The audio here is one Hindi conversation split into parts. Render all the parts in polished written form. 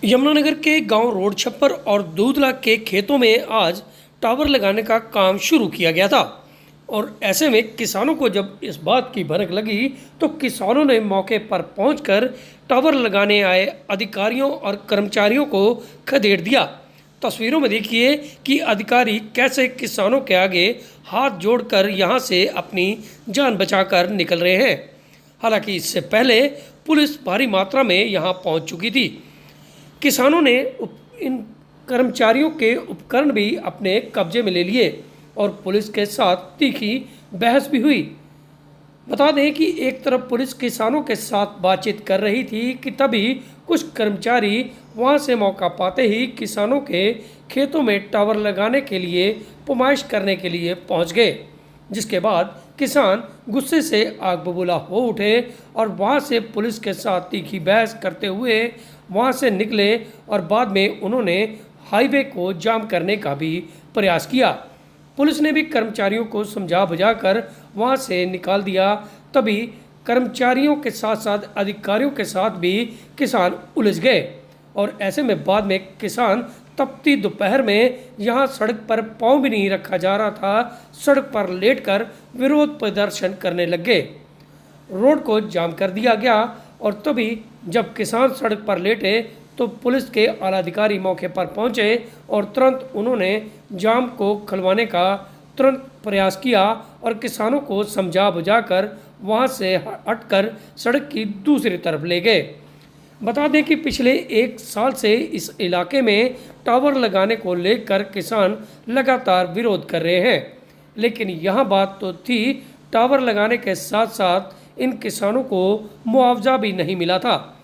यमुनानगर के गांव रोड छप्पर और दूधला के खेतों में आज टावर लगाने का काम शुरू किया गया था और ऐसे में किसानों को जब इस बात की भनक लगी तो किसानों ने मौके पर पहुंचकर टावर लगाने आए अधिकारियों और कर्मचारियों को खदेड़ दिया। तस्वीरों में देखिए कि अधिकारी कैसे किसानों के आगे हाथ जोड़कर यहां से अपनी जान बचाकर निकल रहे हैं। हालांकि इससे पहले पुलिस भारी मात्रा में यहां पहुंच चुकी थी। किसानों ने इन कर्मचारियों के उपकरण भी अपने कब्जे में ले लिए और पुलिस के साथ तीखी बहस भी हुई। बता दें कि एक तरफ पुलिस किसानों के साथ बातचीत कर रही थी कि तभी कुछ कर्मचारी वहां से मौका पाते ही किसानों के खेतों में टावर लगाने के लिए पुमाइश करने के लिए पहुंच गए, जिसके बाद किसान गुस्से से आग बबूला हो उठे और वहां से पुलिस के साथ तीखी बहस करते हुए वहां से निकले और बाद में उन्होंने हाईवे को जाम करने का भी प्रयास किया। पुलिस ने भी कर्मचारियों को समझा बुझाकर वहां से निकाल दिया। तभी कर्मचारियों के साथ साथ अधिकारियों के साथ भी किसान उलझ गए और ऐसे में बाद में किसान तपती दोपहर में यहां सड़क पर पांव भी नहीं रखा जा रहा था, सड़क पर लेटकर विरोध प्रदर्शन करने लग गए। रोड को जाम कर दिया गया और तभी जब किसान सड़क पर लेटे तो पुलिस के आला अधिकारी मौके पर पहुंचे और तुरंत उन्होंने जाम को खुलवाने का तुरंत प्रयास किया और किसानों को समझा बुझाकर वहां से हटकर सड़क की दूसरी तरफ ले गए। बता दें कि पिछले एक साल से इस इलाके में टावर लगाने को लेकर किसान लगातार विरोध कर रहे हैं, लेकिन यहां बात तो थी टावर लगाने के साथ साथ इन किसानों को मुआवजा भी नहीं मिला था।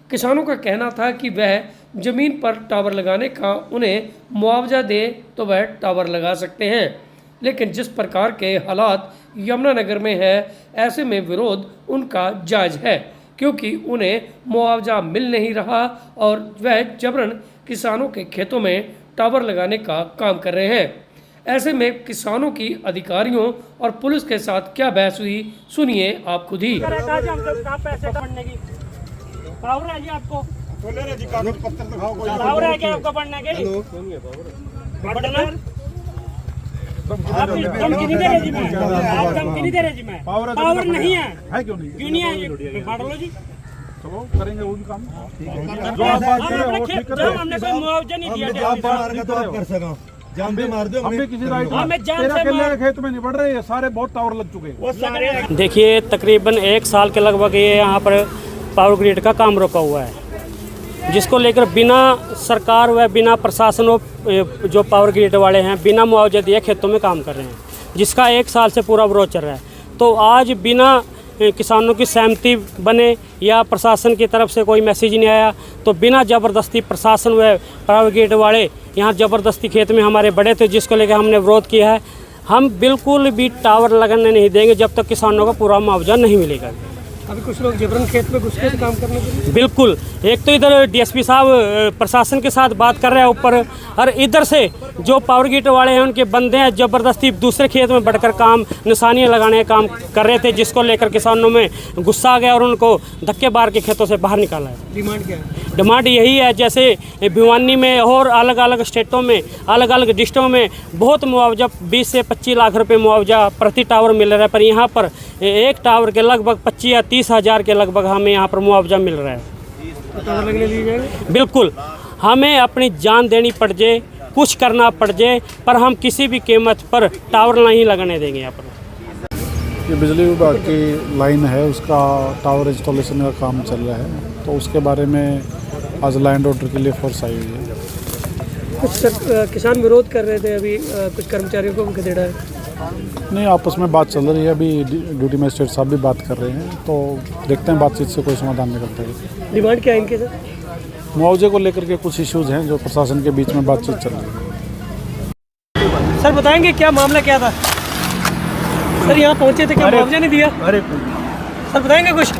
किसानों का कहना था कि वह ज़मीन पर टावर लगाने का उन्हें मुआवजा दे तो वह टावर लगा सकते हैं, लेकिन जिस प्रकार के हालात यमुनानगर में है ऐसे में विरोध उनका जायज़ है, क्योंकि उन्हें मुआवजा मिल नहीं रहा और वह जबरन किसानों के खेतों में टावर लगाने का काम कर रहे हैं। ऐसे में किसानों की अधिकारियों और पुलिस के साथ क्या बहस हुई, सुनिए आप खुद ही। पावर है जी आपको? कागज पत्र दिखाओ। पावर है क्या आपको पढ़ने के? पढ़ना? आप धमकी नहीं दे रहे जी मैं। आप धमकी नहीं दे रहे जी मैं। पावर नहीं है। क्यों नहीं? क्यों नहीं है? पढ़ लो जी। चलो करेंगे वो भी काम। जो आप बात कर रहे हो ठीक कर रहे हो। हमने कोई मुआवजा नहीं दिया। आप कर सको। जान पे मार दो। हमने किसी राइट तेरा केले के खेत में नहीं बढ़ रहे हैं, सारे बहुत टावर लग चुके हैं। देखिए तकरीबन एक साल के लगभग ये यहाँ पर पावर ग्रिड का काम रोका हुआ है, जिसको लेकर बिना सरकार व बिना प्रशासन जो पावर ग्रिड वाले हैं बिना मुआवजा दिए खेतों में काम कर रहे हैं, जिसका एक साल से पूरा विरोध चल रहा है। तो आज बिना किसानों की सहमति बने या प्रशासन की तरफ से कोई मैसेज नहीं आया तो बिना ज़बरदस्ती प्रशासन व पावर ग्रिड वाले यहाँ ज़बरदस्ती खेत में हमारे बड़े थे, जिसको लेकर हमने विरोध किया है। हम बिल्कुल भी टावर लगाने नहीं देंगे जब तक किसानों को पूरा मुआवजा नहीं मिलेगा। अभी कुछ लोग जबरन खेत में घुस के काम करने के लिए बिल्कुल, एक तो इधर डीएसपी साहब प्रशासन के साथ बात कर रहे हैं ऊपर, और इधर से जो पावर ग्रिड वाले हैं उनके बंदे हैं ज़बरदस्ती दूसरे खेत में बढ़कर काम निशानियाँ लगाने का काम कर रहे थे, जिसको लेकर किसानों में गुस्सा आ गया और उनको धक्के मार के खेतों से बाहर निकाला है। डिमांड क्या है? डिमांड यही है, जैसे भिवानी में और अलग अलग स्टेटों में अलग अलग डिस्ट्रिक्टों में बहुत मुआवजा 20 से 25 लाख रुपए मुआवजा प्रति टावर मिल रहा है, पर यहाँ पर एक टावर के लगभग 25 या 30 हज़ार के लगभग हमें यहाँ पर मुआवजा मिल रहा है। टावर लगने दिए जाएंगे? बिल्कुल, हमें अपनी जान देनी पड़ जाए, कुछ करना पड़ जाए, पर हम किसी भी कीमत पर टावर नहीं लगने देंगे। यहाँ पर ये बिजली विभाग की लाइन है, उसका टावर इंस्टॉलेशन का काम चल रहा है, तो उसके बारे में आज लैंड ऑर्डर के लिए फोर्स आई हुई है। कुछ किसान विरोध कर रहे थे, अभी कुछ कर्मचारियों को भी खदेड़ा है। नहीं, आपस में बात चल रही है, अभी ड्यूटी मजिस्ट्रेट साहब भी बात कर रहे हैं, तो देखते हैं बातचीत से कोई समाधान निकलता है। डिमांड क्या है इनके सर? मुआवजे को लेकर के कुछ इश्यूज हैं जो प्रशासन के बीच में बातचीत चल रही है। सर बताएंगे क्या मामला क्या था? सर यहाँ पहुँचे थे, क्या मुआवजा नहीं दिया? अरे सर बताएंगे कुछ?